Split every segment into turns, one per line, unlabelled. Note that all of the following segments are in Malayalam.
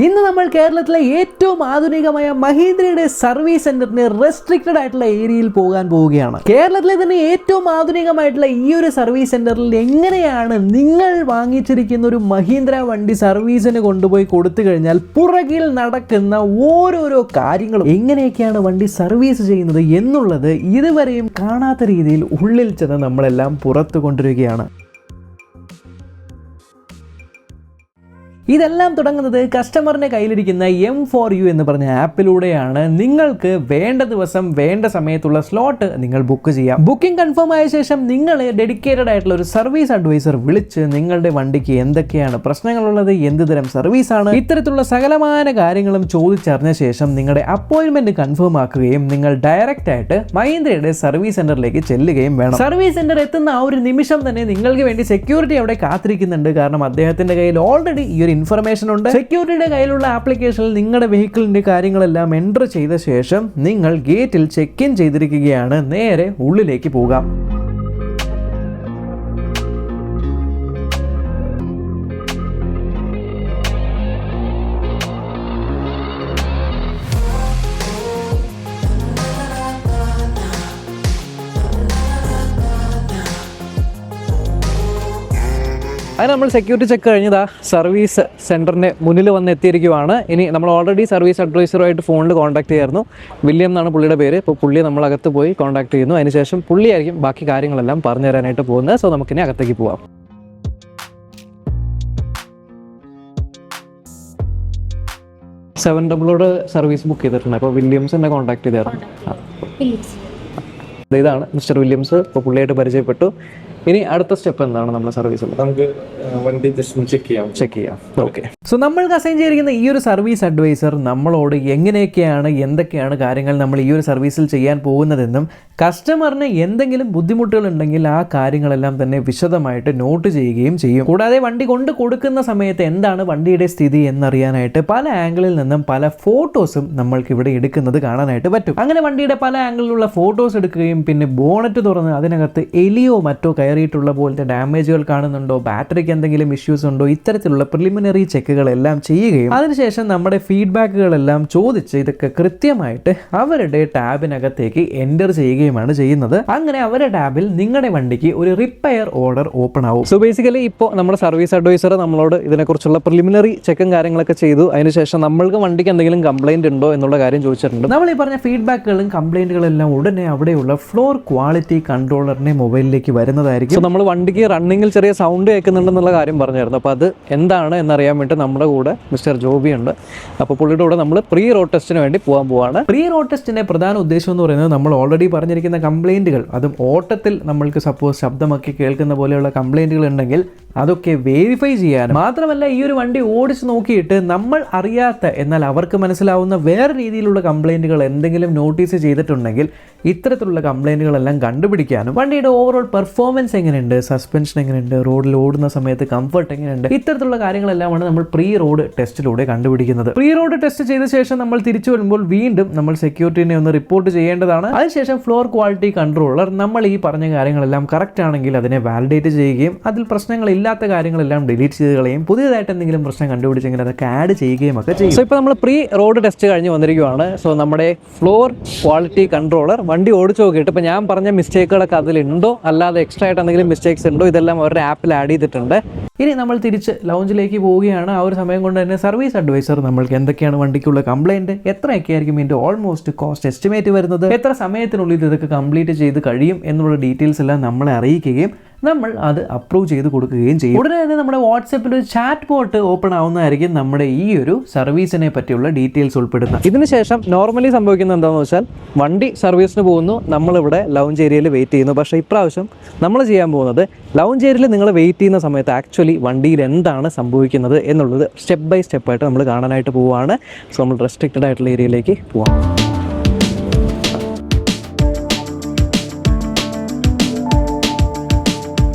ഇന്ന് നമ്മൾ കേരളത്തിലെ ഏറ്റവും ആധുനികമായ മഹീന്ദ്രയുടെ സർവീസ് സെന്ററിന് റെസ്ട്രിക്റ്റഡ് ആയിട്ടുള്ള ഏരിയയിൽ പോകാൻ പോവുകയാണ്. കേരളത്തിലെ തന്നെ ഏറ്റവും ആധുനികമായിട്ടുള്ള ഈ ഒരു സർവീസ് സെന്ററിൽ എങ്ങനെയാണ് നിങ്ങൾ വാങ്ങിച്ചിരിക്കുന്ന ഒരു മഹീന്ദ്ര വണ്ടി സർവീസിന് കൊണ്ടുപോയി കൊടുത്തു കഴിഞ്ഞാൽ പുറകിൽ നടക്കുന്ന ഓരോരോ കാര്യങ്ങളും എങ്ങനെയൊക്കെയാണ് വണ്ടി സർവീസ് ചെയ്യുന്നത് എന്നുള്ളത് ഇതുവരെയും കാണാത്ത രീതിയിൽ ഉള്ളിൽ ചെന്ന് നമ്മളെല്ലാം പുറത്തു കൊണ്ടുവരികയാണ്. ഇതെല്ലാം തുടങ്ങുന്നത് കസ്റ്റമറിന്റെ കയ്യിലിരിക്കുന്ന M4U എന്ന് പറഞ്ഞ ആപ്പിലൂടെയാണ്. നിങ്ങൾക്ക് വേണ്ട ദിവസം വേണ്ട സമയത്തുള്ള സ്ലോട്ട് നിങ്ങൾ ബുക്ക് ചെയ്യാം. ബുക്കിംഗ് കൺഫേം ആയ ശേഷം നിങ്ങൾ ഡെഡിക്കേറ്റഡ് ആയിട്ടുള്ള ഒരു സർവീസ് അഡ്വൈസർ വിളിച്ച് നിങ്ങളുടെ വണ്ടിക്ക് എന്തൊക്കെയാണ് പ്രശ്നങ്ങളുള്ളത്, എന്ത് തരം സർവീസാണ്, ഇത്തരത്തിലുള്ള സകലമായ കാര്യങ്ങളും ചോദിച്ചറിഞ്ഞ ശേഷം നിങ്ങളുടെ അപ്പോയിന്റ്മെന്റ് കൺഫേം ആക്കുകയും നിങ്ങൾ ഡയറക്റ്റ് ആയിട്ട് മഹീന്ദ്രയുടെ സർവീസ് സെന്ററിലേക്ക് ചെല്ലുകയും വേണം. സർവീസ് സെന്റർ എത്തുന്ന ആ ഒരു നിമിഷം തന്നെ നിങ്ങൾക്ക് വേണ്ടി സെക്യൂരിറ്റി അവിടെ കാത്തിരിക്കുന്നുണ്ട്. കാരണം അദ്ദേഹത്തിന്റെ കയ്യിൽ ഓൾറെഡി ഈ ഒരു ഇൻഫർമേഷൻ ഉണ്ട്. സെക്യൂരിറ്റിയുടെ കയ്യിലുള്ള ആപ്ലിക്കേഷനിൽ നിങ്ങളുടെ വെഹിക്കിളിന്റെ കാര്യങ്ങളെല്ലാം എൻ്റർ ചെയ്ത ശേഷം നിങ്ങൾ ഗേറ്റിൽ ചെക്ക് ഇൻ ചെയ്തിരിക്കുകയാണ്. നേരെ ഉള്ളിലേക്ക് പോകാം. അങ്ങനെ നമ്മൾ സെക്യൂരിറ്റി ചെക്ക് കഴിഞ്ഞതാ സർവീസ് സെൻറ്ററിൻ്റെ മുന്നിൽ വന്ന് എത്തിയിരിക്കുവാണ്. ഇനി നമ്മൾ ഓൾറെഡി സർവീസ് അഡ്വൈസറുമായിട്ട് ഫോണിൽ കോൺടാക്ട് ചെയ്യായിരുന്നു. വില്യം എന്നാണ് പുള്ളിയുടെ പേര്. ഇപ്പോൾ പുള്ളിയെ നമ്മളകത്ത് പോയി കോൺടാക്ട് ചെയ്യുന്നു. അതിനുശേഷം പുള്ളിയായിരിക്കും ബാക്കി കാര്യങ്ങളെല്ലാം പറഞ്ഞു തരാനായിട്ട് പോകുന്നത്. സോ നമുക്കിനി അകത്തേക്ക് പോവാം. സെവൻ സർവീസ് ബുക്ക് ചെയ്തിട്ടുണ്ട്. അപ്പോൾ വില്യംസ് എന്നെ കോൺടാക്ട് ചെയ്തായിരുന്നു. ഇതാണ് മിസ്റ്റർ വില്യംസ്. ഇപ്പോൾ പുള്ളിയായിട്ട് പരിചയപ്പെട്ടു. ഇനി അടുത്ത സ്റ്റെപ്പ് എന്താണ് നമ്മുടെ സർവീസിൽ?
നമുക്ക് വണ്ടി ജസ്റ്റ് ചെക്ക് ചെയ്യാം.
ഓക്കെ. സോ നമ്മൾക്ക് അസൈൻ ചെയ്തിരിക്കുന്ന ഈ ഒരു സർവീസ് അഡ്വൈസർ നമ്മളോട് എങ്ങനെയൊക്കെയാണ് എന്തൊക്കെയാണ് കാര്യങ്ങൾ നമ്മൾ ഈ ഒരു സർവീസിൽ ചെയ്യാൻ പോകുന്നതെന്നും കസ്റ്റമറിന് എന്തെങ്കിലും ബുദ്ധിമുട്ടുകൾ ഉണ്ടെങ്കിൽ ആ കാര്യങ്ങളെല്ലാം തന്നെ വിശദമായിട്ട് നോട്ട് ചെയ്യുകയും ചെയ്യും. കൂടാതെ വണ്ടി കൊണ്ട് കൊടുക്കുന്ന സമയത്ത് എന്താണ് വണ്ടിയുടെ സ്ഥിതി എന്നറിയാനായിട്ട് പല ആംഗിളിൽ നിന്നും പല ഫോട്ടോസും നമ്മൾക്ക് ഇവിടെ എടുക്കുന്നത് കാണാനായിട്ട് പറ്റും. അങ്ങനെ വണ്ടിയുടെ പല ആംഗിളിലുള്ള ഫോട്ടോസ് എടുക്കുകയും പിന്നെ ബോണറ്റ് തുറന്ന് അതിനകത്ത് എലിയോ മറ്റോ കയറിയിട്ടുള്ള പോലത്തെ ഡാമേജുകൾ കാണുന്നുണ്ടോ, ബാറ്ററിക്ക് എന്തെങ്കിലും ഇഷ്യൂസ് ഉണ്ടോ, ഇത്തരത്തിലുള്ള പ്രിലിമിനറി ചെക്കുകളെല്ലാം ചെയ്യുകയും അതിനുശേഷം നമ്മുടെ ഫീഡ്ബാക്കുകളെല്ലാം ചോദിച്ച് ഇതൊക്കെ കൃത്യമായിട്ട് അവരുടെ ടാബിനകത്തേക്ക് എൻ്റർ ചെയ്യുകയുമാണ് ചെയ്യുന്നത്. അങ്ങനെ അവരുടെ ടാബിൽ നിങ്ങളുടെ വണ്ടിക്ക് ഒരു റിപ്പയർ ഓർഡർ ഓപ്പൺ ആവും. സോ ബേസിക്കലി ഇപ്പോൾ നമ്മുടെ സർവീസ് അഡ്വൈസർ നമ്മളോട് ഇതിനെക്കുറിച്ചുള്ള പ്രിലിമിനറി ചെക്കും കാര്യങ്ങളൊക്കെ ചെയ്തു. അതിനുശേഷം നമ്മൾക്ക് വണ്ടിക്ക് എന്തെങ്കിലും കംപ്ലൈൻറ്റ് ഉണ്ടോ എന്നുള്ള കാര്യം ചോദിച്ചിട്ടുണ്ട്. നമ്മൾ ഈ പറഞ്ഞ ഫീഡ്ബാക്കുകളും കംപ്ലൈൻറ്റുകളെല്ലാം ഉടനെ അവിടെയുള്ള ഫ്ലോർ ക്വാളിറ്റി കൺട്രോളറിന്റെ മൊബൈലിലേക്ക് വരുന്നതായിരിക്കും. നമ്മൾ വണ്ടിക്ക് റണ്ണിങ്ങിൽ ചെറിയ സൗണ്ട് കേൾക്കുന്നുണ്ടെന്നുള്ള കാര്യം പറഞ്ഞായിരുന്നു. അപ്പോൾ അത് എന്താണ് എന്നറിയാൻ വേണ്ടി നമ്മുടെ കൂടെ മിസ്റ്റർ ജോബി ഉണ്ട്. അപ്പോൾ പുള്ളിയുടെ കൂടെ നമ്മൾ പ്രീ റോഡ് ടെസ്റ്റിന് വേണ്ടി പോകാൻ. പ്രീ റോഡ് ടെസ്റ്റിന്റെ പ്രധാന ഉദ്ദേശം എന്ന് പറയുന്നത് നമ്മൾ ഓൾറെഡി പറഞ്ഞിരിക്കുന്ന കംപ്ലൈൻറ്റുകൾ, അതും ഓട്ടത്തിൽ നമ്മൾക്ക് സപ്പോസ് ശബ്ദമൊക്കെ കേൾക്കുന്ന പോലെയുള്ള കംപ്ലൈൻറ്റുകൾ ഉണ്ടെങ്കിൽ അതൊക്കെ വെരിഫൈ ചെയ്യാനും മാത്രമല്ല ഈ ഒരു വണ്ടി ഓടിച്ച് നോക്കിയിട്ട് നമ്മൾ അറിയാത്ത എന്നാൽ അവർക്ക് മനസ്സിലാവുന്ന വേറെ രീതിയിലുള്ള കംപ്ലൈൻറ്റുകൾ എന്തെങ്കിലും നോട്ടീസ് ചെയ്തിട്ടുണ്ടെങ്കിൽ ഇത്തരത്തിലുള്ള കംപ്ലൈൻറ്റുകളെല്ലാം കണ്ടുപിടിക്കാനും വണ്ടിയുടെ ഓവറോൾ പെർഫോമൻസ് എങ്ങനെയുണ്ട്, സസ്പെൻഷൻ എങ്ങനെയുണ്ട്, റോഡിൽ ഓടുന്ന സമയത്ത് കംഫർട്ട് എങ്ങനെയുണ്ട്, ഇത്തരത്തിലുള്ള കാര്യങ്ങളെല്ലാമാണ് നമ്മൾ പ്രീ റോഡ് ടെസ്റ്റിലൂടെ കണ്ടുപിടിക്കുന്നത്. പ്രീ റോഡ് ടെസ്റ്റ് ചെയ്ത ശേഷം നമ്മൾ തിരിച്ചു വരുമ്പോൾ വീണ്ടും നമ്മൾ സെക്യൂരിറ്റിനെ ഒന്ന് റിപ്പോർട്ട് ചെയ്യേണ്ടതാണ്. അതിനുശേഷം ഫ്ലോർ ക്വാളിറ്റി കൺട്രോളർ നമ്മൾ ഈ പറഞ്ഞ കാര്യങ്ങളെല്ലാം കറക്റ്റ് ആണെങ്കിൽ അതിനെ വാലിഡേറ്റ് ചെയ്യുകയും അതിൽ പ്രശ്നങ്ങളില്ലാത്ത കാര്യങ്ങളെല്ലാം ഡിലീറ്റ് ചെയ്ത് കളയും. പുതിയതായിട്ട് എന്തെങ്കിലും പ്രശ്നം കണ്ടുപിടിച്ചെങ്കിൽ അതൊക്കെ ആഡ് ചെയ്യുകയും ഒക്കെ ചെയ്യും. സോ ഇപ്പോൾ നമ്മൾ പ്രീ റോഡ് ടെസ്റ്റ് കഴിഞ്ഞ് വന്നിരിക്കുകയാണ്. സോ നമ്മുടെ ഫ്ലോർ ക്വാളിറ്റി കൺട്രോളർ വണ്ടി ഓടിച്ചു നോക്കിയിട്ട് ഇപ്പോൾ ഞാൻ പറഞ്ഞ മിസ്റ്റേക്കുകളൊക്കെ അതിലുണ്ടോ, അല്ലാതെ എക്സ്ട്രാ ആയിട്ട് എന്തെങ്കിലും മിസ്റ്റേക്സ് ഉണ്ടോ, ഇതെല്ലാം അവരുടെ ആപ്പിൽ ആഡ് ചെയ്തിട്ടുണ്ട്. ഇനി നമ്മൾ തിരിച്ച് ലൗഞ്ചിലേക്ക് പോവുകയാണ്. ആ ഒരു സമയം കൊണ്ട് തന്നെ സർവീസ് അഡ്വൈസർ നമ്മൾക്ക് എന്തൊക്കെയാണ് വണ്ടിക്കുള്ള കംപ്ലൈൻറ്റ്, എത്രയൊക്കെ ആയിരിക്കും ഇതിൻ്റെ ഓൾമോസ്റ്റ് കോസ്റ്റ് എസ്റ്റിമേറ്റ് വരുന്നത്, എത്ര സമയത്തിനുള്ളിൽ ഇതൊക്കെ കംപ്ലീറ്റ് ചെയ്ത് കഴിയും എന്നുള്ള ഡീറ്റെയിൽസ് എല്ലാം നമ്മളെ അറിയിക്കുകയും നമ്മൾ അത് അപ്രൂവ് ചെയ്ത് കൊടുക്കുകയും ചെയ്യും. ഉടനെ തന്നെ നമ്മുടെ വാട്സാപ്പിൽ ഒരു ചാറ്റ് ബോട്ട് ഓപ്പൺ ആവുന്നതായിരിക്കും നമ്മുടെ ഈ ഒരു സർവീസിനെ പറ്റിയുള്ള ഡീറ്റെയിൽസ് ഉൾപ്പെടുന്നത്. ഇതിനുശേഷം നോർമലി സംഭവിക്കുന്നത് എന്താണെന്ന് വെച്ചാൽ വണ്ടി സർവീസിന് പോകുന്നു, നമ്മളിവിടെ ലൗഞ്ച് ഏരിയയിൽ വെയിറ്റ് ചെയ്യുന്നു. പക്ഷേ ഇപ്രാവശ്യം നമ്മൾ ചെയ്യാൻ പോകുന്നത് ലൗഞ്ച് ഏരിയയിൽ നിങ്ങൾ വെയിറ്റ് ചെയ്യുന്ന സമയത്ത് ആക്ച്വലി വണ്ടിയിൽ എന്താണ് സംഭവിക്കുന്നത് എന്നുള്ളത് സ്റ്റെപ്പ് ബൈ സ്റ്റെപ്പായിട്ട് നമ്മൾ കാണാനായിട്ട് പോവുകയാണ്. സോ നമ്മൾ റെസ്ട്രിക്റ്റഡ് ആയിട്ടുള്ള ഏരിയയിലേക്ക് പോവാം.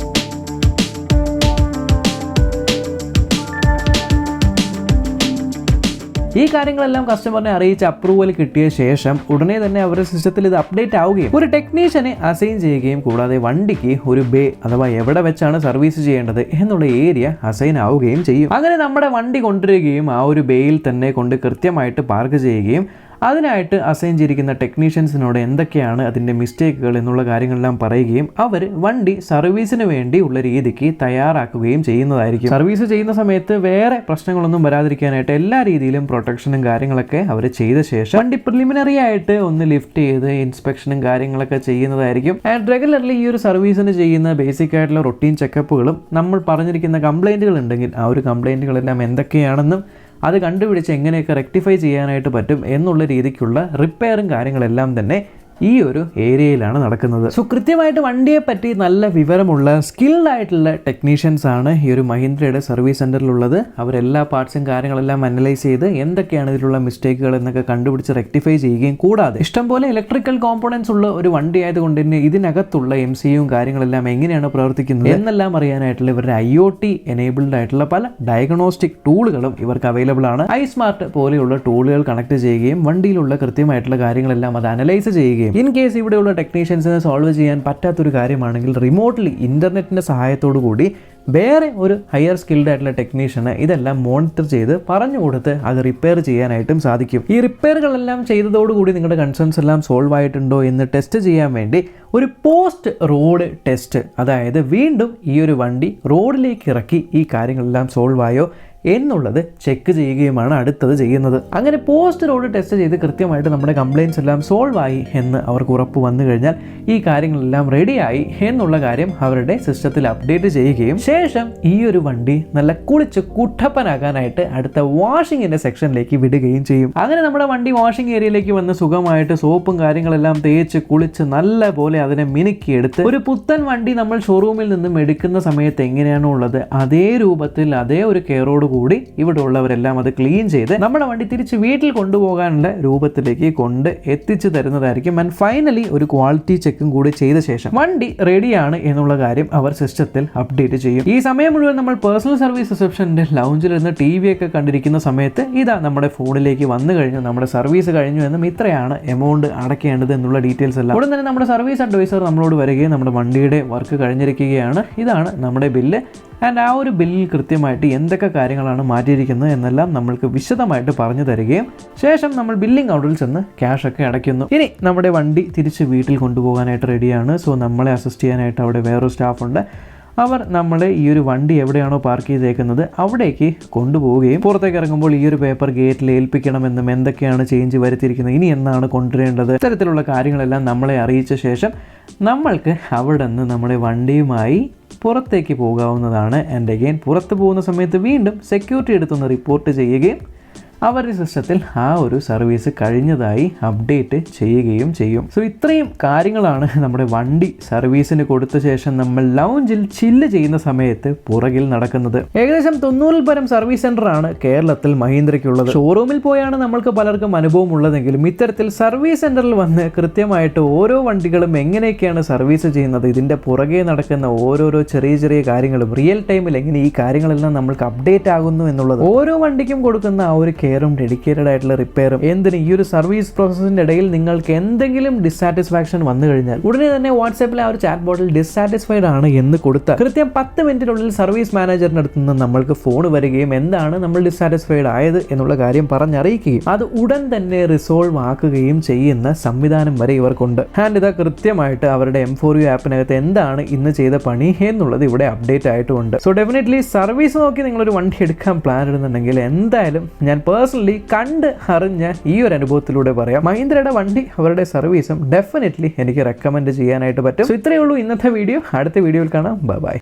ഈ കാര്യങ്ങളെല്ലാം കസ്റ്റമറിനെ അറിയിച്ച് അപ്രൂവൽ കിട്ടിയ ശേഷം ഉടനെ തന്നെ അവരുടെ സിസ്റ്റത്തിൽ ഇത് അപ്ഡേറ്റ് ആവുകയും ഒരു ടെക്നീഷ്യനെ അസൈൻ ചെയ്യുകയും കൂടാതെ വണ്ടിക്ക് ഒരു ബേ അഥവാ എവിടെ വെച്ചാണ് സർവീസ് ചെയ്യേണ്ടത് എന്നുള്ള ഏരിയ അസൈൻ ആവുകയും ചെയ്യും. അങ്ങനെ നമ്മുടെ വണ്ടി കൊണ്ടുവരികയും ആ ഒരു ബേയിൽ തന്നെ കൊണ്ട് കൃത്യമായിട്ട് പാർക്ക് ചെയ്യുകയും അതിനായിട്ട് അസൈൻ ചെയ്തിരിക്കുന്ന ടെക്നീഷ്യൻസിനോട് എന്തൊക്കെയാണ് അതിൻ്റെ മിസ്റ്റേക്കുകൾ എന്നുള്ള കാര്യങ്ങളെല്ലാം പറയുകയും അവർ വണ്ടി സർവീസിന് വേണ്ടി ഉള്ള രീതിക്ക് തയ്യാറാക്കുകയും ചെയ്യുന്നതായിരിക്കും. സർവീസ് ചെയ്യുന്ന സമയത്ത് വേറെ പ്രശ്നങ്ങളൊന്നും വരാതിരിക്കാനായിട്ട് എല്ലാ രീതിയിലും പ്രൊട്ടക്ഷനും കാര്യങ്ങളൊക്കെ അവർ ചെയ്ത ശേഷം വണ്ടി പ്രിലിമിനറി ആയിട്ട് ഒന്ന് ലിഫ്റ്റ് ചെയ്ത് ഇൻസ്പെക്ഷനും കാര്യങ്ങളൊക്കെ ചെയ്യുന്നതായിരിക്കും. ആൻഡ് റെഗുലർലി ഈ ഒരു സർവീസിന് ചെയ്യുന്ന ബേസിക് ആയിട്ടുള്ള റൊട്ടീൻ ചെക്കപ്പുകളും നമ്മൾ പറഞ്ഞിരിക്കുന്ന കംപ്ലൈൻറ്റുകൾ ഉണ്ടെങ്കിൽ ആ ഒരു കംപ്ലൈൻറ്റുകളെല്ലാം എന്തൊക്കെയാണെന്നും അത് കണ്ടുപിടിച്ച് എങ്ങനെയൊക്കെ റെക്ടിഫൈ ചെയ്യാനായിട്ട് പറ്റും എന്നുള്ള രീതിക്കുള്ള റിപ്പയറും കാര്യങ്ങളെല്ലാം തന്നെ ഈ ഒരു ഏരിയയിലാണ് നടക്കുന്നത്. സോ കൃത്യമായിട്ട് വണ്ടിയെ പറ്റി നല്ല വിവരമുള്ള സ്കിൽഡ് ആയിട്ടുള്ള ടെക്നീഷ്യൻസ് ആണ് ഈ ഒരു മഹീന്ദ്രയുടെ സർവീസ് സെന്ററിലുള്ളത്. അവരെല്ലാ പാർട്സും കാര്യങ്ങളെല്ലാം അനലൈസ് ചെയ്ത് എന്തൊക്കെയാണ് ഇതിലുള്ള മിസ്റ്റേക്കുകൾ എന്നൊക്കെ കണ്ടുപിടിച്ച് റെക്ടിഫൈ ചെയ്യുകയും കൂടാതെ ഇഷ്ടംപോലെ ഇലക്ട്രിക്കൽ കോമ്പോണൻസ് ഉള്ള ഒരു വണ്ടി ആയതുകൊണ്ട് തന്നെ ഇതിനകത്തുള്ള MCUം കാര്യങ്ങളെല്ലാം എങ്ങനെയാണ് പ്രവർത്തിക്കുന്നത് എന്നെല്ലാം അറിയാനായിട്ടുള്ള ഇവരുടെ IoT എനേബിൾഡ് ആയിട്ടുള്ള പല ഡയഗ്നോസ്റ്റിക് ടൂളുകളും ഇവർക്ക് അവൈലബിൾ ആണ്. iSmart പോലെയുള്ള ടൂളുകൾ കണക്ട് ചെയ്യുകയും വണ്ടിയിലുള്ള കൃത്യമായിട്ടുള്ള കാര്യങ്ങളെല്ലാം അത് അനലൈസ് ചെയ്യുകയും ഇൻ കേസ് ഇവിടെയുള്ള ടെക്നീഷ്യൻസിനെ സോൾവ് ചെയ്യാൻ പറ്റാത്തൊരു കാര്യമാണെങ്കിൽ റിമോട്ട്ലി ഇന്റർനെറ്റിന്റെ സഹായത്തോടു കൂടി വേറെ ഒരു ഹയർ സ്കിൽഡ് ആയിട്ടുള്ള ടെക്നീഷ്യന് ഇതെല്ലാം മോണിറ്റർ ചെയ്ത് പറഞ്ഞു കൊടുത്ത് അത് റിപ്പയർ ചെയ്യാനായിട്ടും സാധിക്കും. ഈ റിപ്പയറുകളെല്ലാം ചെയ്തതോടുകൂടി നിങ്ങളുടെ കൺസേൺസ് എല്ലാം സോൾവ് ആയിട്ടുണ്ടോ എന്ന് ടെസ്റ്റ് ചെയ്യാൻ വേണ്ടി ഒരു പോസ്റ്റ് റോഡ് ടെസ്റ്റ്, അതായത് വീണ്ടും ഈ ഒരു വണ്ടി റോഡിലേക്ക് ഇറക്കി ഈ കാര്യങ്ങളെല്ലാം സോൾവ് ആയോ എന്നുള്ളത് ചെക്ക് ചെയ്യുകയുമാണ് അടുത്തത് ചെയ്യുന്നത്. അങ്ങനെ പോസ്റ്റ് റോഡ് ടെസ്റ്റ് ചെയ്ത് കൃത്യമായിട്ട് നമ്മുടെ കംപ്ലയിൻസ് എല്ലാം സോൾവ് ആയി എന്ന് അവർക്ക് ഉറപ്പ് വന്നു കഴിഞ്ഞാൽ ഈ കാര്യങ്ങളെല്ലാം റെഡിയായി എന്നുള്ള കാര്യം അവരുടെ സിസ്റ്റത്തിൽ അപ്ഡേറ്റ് ചെയ്യുകയും ശേഷം ഈ ഒരു വണ്ടി നല്ല കുളിച്ച് കുട്ടപ്പനാകാനായിട്ട് അടുത്ത വാഷിങ്ങിന്റെ സെക്ഷനിലേക്ക് വിടുകയും ചെയ്യും. അങ്ങനെ നമ്മുടെ വണ്ടി വാഷിംഗ് ഏരിയയിലേക്ക് വന്ന് സുഖമായിട്ട് സോപ്പും കാര്യങ്ങളെല്ലാം തേച്ച് കുളിച്ച് നല്ല പോലെ അതിനെ മിനുക്കിയെടുത്ത് ഒരു പുത്തൻ വണ്ടി നമ്മൾ ഷോറൂമിൽ നിന്നും എടുക്കുന്ന സമയത്ത് എങ്ങനെയാണോ ഉള്ളത് അതേ രൂപത്തിൽ അതേ ഒരു കെയറോട് കൂടി ഇവിടെ ഉള്ളവരെല്ലാം അത് ക്ലീൻ ചെയ്ത് നമ്മുടെ വണ്ടി തിരിച്ച് വീട്ടിൽ കൊണ്ടുപോകാനുള്ള രൂപത്തിലേക്ക് കൊണ്ട് എത്തിച്ചു തരുന്നതായിരിക്കും. ആൻഡ് ഫൈനലി ഒരു ക്വാളിറ്റി ചെക്കും കൂടി ചെയ്ത ശേഷം വണ്ടി റെഡിയാണ് എന്നുള്ള കാര്യം അവർ സിസ്റ്റത്തിൽ അപ്ഡേറ്റ് ചെയ്യും. ഈ സമയം മുഴുവൻ നമ്മൾ പേഴ്സണൽ സർവീസ് റിസപ്ഷന്റെ ലൗഞ്ചിലിരുന്ന് TV ഒക്കെ കണ്ടിരിക്കുന്ന സമയത്ത് ഇതാ നമ്മുടെ ഫോണിലേക്ക് വന്നു കഴിഞ്ഞു, നമ്മുടെ സർവീസ് കഴിഞ്ഞു എന്നും ഇത്രയാണ് എമൗണ്ട് അടയ്ക്കേണ്ടത് എന്നുള്ള ഡീറ്റെയിൽസ് എല്ലാം ഉടൻ തന്നെ നമ്മുടെ സർവീസ് അഡ്വൈസർ നമ്മളോട് വരികയും നമ്മുടെ വണ്ടിയുടെ വർക്ക് കഴിഞ്ഞിരിക്കുകയാണ്, ഇതാണ് നമ്മുടെ ബില്ല് ആൻഡ് ആ ഒരു ബില്ലിൽ കൃത്യമായിട്ട് എന്തൊക്കെ കാര്യങ്ങളാണ് മാറ്റിയിരിക്കുന്നത് എന്നെല്ലാം നമ്മൾക്ക് വിശദമായിട്ട് പറഞ്ഞു തരികയും ശേഷം നമ്മൾ ബില്ലിംഗ് കൗണ്ടറിൽ ചെന്ന് ക്യാഷ് ഒക്കെ അടയ്ക്കുന്നു. ഇനി നമ്മുടെ വണ്ടി തിരിച്ച് വീട്ടിൽ കൊണ്ടുപോകാനായിട്ട് റെഡിയാണ്. സോ നമ്മളെ അസിസ്റ്റ് ചെയ്യാനായിട്ട് അവിടെ വേറൊരു സ്റ്റാഫുണ്ട്. അവർ നമ്മളെ ഈ ഒരു വണ്ടി എവിടെയാണോ പാർക്ക് ചെയ്തേക്കുന്നത് അവിടേക്ക് കൊണ്ടുപോവുകയും പുറത്തേക്ക് ഇറങ്ങുമ്പോൾ ഈ ഒരു പേപ്പർ ഗേറ്റിൽ ഏൽപ്പിക്കണമെന്നും എന്തൊക്കെയാണ് ചേഞ്ച് വരുത്തിയിരിക്കുന്നത്, ഇനി എന്നാണ് കൊണ്ടുവരേണ്ടത്, ഇത്തരത്തിലുള്ള കാര്യങ്ങളെല്ലാം നമ്മളെ അറിയിച്ച ശേഷം നമ്മൾക്ക് അവിടെ നിന്ന് നമ്മുടെ വണ്ടിയുമായി പുറത്തേക്ക് പോകാവുന്നതാണ്. ആൻഡ് അഗെയിൻ പുറത്ത് പോകുന്ന സമയത്ത് വീണ്ടും സെക്യൂരിറ്റി എടുത്തൊന്ന് റിപ്പോർട്ട് ചെയ്യുകയും അവരുടെ സിസ്റ്റത്തിൽ ആ ഒരു സർവീസ് കഴിഞ്ഞതായി അപ്ഡേറ്റ് ചെയ്യുകയും ചെയ്യും. സോ ഇത്രയും കാര്യങ്ങളാണ് നമ്മുടെ വണ്ടി സർവീസിന് കൊടുത്ത ശേഷം നമ്മൾ ലൗഞ്ചിൽ ചില്ല് ചെയ്യുന്ന സമയത്ത് പുറകിൽ നടക്കുന്നത്. ഏകദേശം 90 പരം സർവീസ് സെന്റർ ആണ് കേരളത്തിൽ മഹീന്ദ്രയ്ക്കുള്ളത്. ഷോറൂമിൽ പോയാണ് നമ്മൾക്ക് പലർക്കും അനുഭവം ഉള്ളതെങ്കിലും ഇത്തരത്തിൽ സർവീസ് സെന്ററിൽ വന്ന് കൃത്യമായിട്ട് ഓരോ വണ്ടികളും എങ്ങനെയൊക്കെയാണ് സർവീസ് ചെയ്യുന്നത്, ഇതിൻ്റെ പുറകെ നടക്കുന്ന ഓരോരോ ചെറിയ ചെറിയ കാര്യങ്ങളും റിയൽ ടൈമിൽ എങ്ങനെ ഈ കാര്യങ്ങളെല്ലാം നമ്മൾക്ക് അപ്ഡേറ്റ് ആകുന്നു എന്നുള്ളത് ഓരോ വണ്ടിക്കും കൊടുക്കുന്ന ആ ഒരു കെയറും ഡെഡിക്കേറ്റഡ് ആയിട്ടുള്ള റിപ്പയറും എന്തിന് ഈ ഒരു സർവീസ് പ്രോസസ്സിന്റെ ഇടയിൽ നിങ്ങൾക്ക് എന്തെങ്കിലും ഡിസാറ്റിസ്ഫാക്ഷൻ വന്നു കഴിഞ്ഞാൽ ഉടനെ തന്നെ വാട്സാപ്പിൽ ആ ഒരു ചാറ്റ് ബോട്ടിൽ ഡിസാറ്റിസ്ഫൈഡ് ആണ് എന്ന് കൊടുത്താൽ കൃത്യം 10 മിനിറ്റിനുള്ളിൽ സർവീസ് മാനേജറിന്റെ അടുത്ത് നിന്ന് നമ്മൾക്ക് ഫോൺ വരികയും എന്താണ് നമ്മൾ ഡിസാറ്റിസ്ഫൈഡ് ആയത് എന്നുള്ള കാര്യം പറഞ്ഞറിയിക്കുകയും അത് ഉടൻ തന്നെ റിസോൾവ് ആക്കുകയും ചെയ്യുന്ന സംവിധാനം വരെ ഇവർക്കുണ്ട്. ആൻഡ് ഇതാ കൃത്യമായിട്ട് അവരുടെ M4U ആപ്പിനകത്ത് എന്താണ് ഇന്ന് ചെയ്ത പണി എന്നുള്ളത് ഇവിടെ അപ്ഡേറ്റ് ആയിട്ടുമുണ്ട്. സോ ഡെഫിനറ്റ്ലി സർവീസ് നോക്കി നിങ്ങളൊരു വണ്ടി എടുക്കാൻ പ്ലാൻ ഇടുന്നുണ്ടെങ്കിൽ എന്തായാലും ഞാൻ പേഴ്സണലി കണ്ട് അറിഞ്ഞ ഈ ഒരു അനുഭവത്തിലൂടെ പറയാം, മഹീന്ദ്രയുടെ വണ്ടി അവരുടെ സർവീസും ഡെഫിനറ്റ്ലി എനിക്ക് റെക്കമെൻഡ് ചെയ്യാനായിട്ട് പറ്റും. സോ ഇത്രയേ ഉള്ളൂ ഇന്നത്തെ വീഡിയോ. അടുത്ത വീഡിയോയിൽ കാണാം. Bye bye.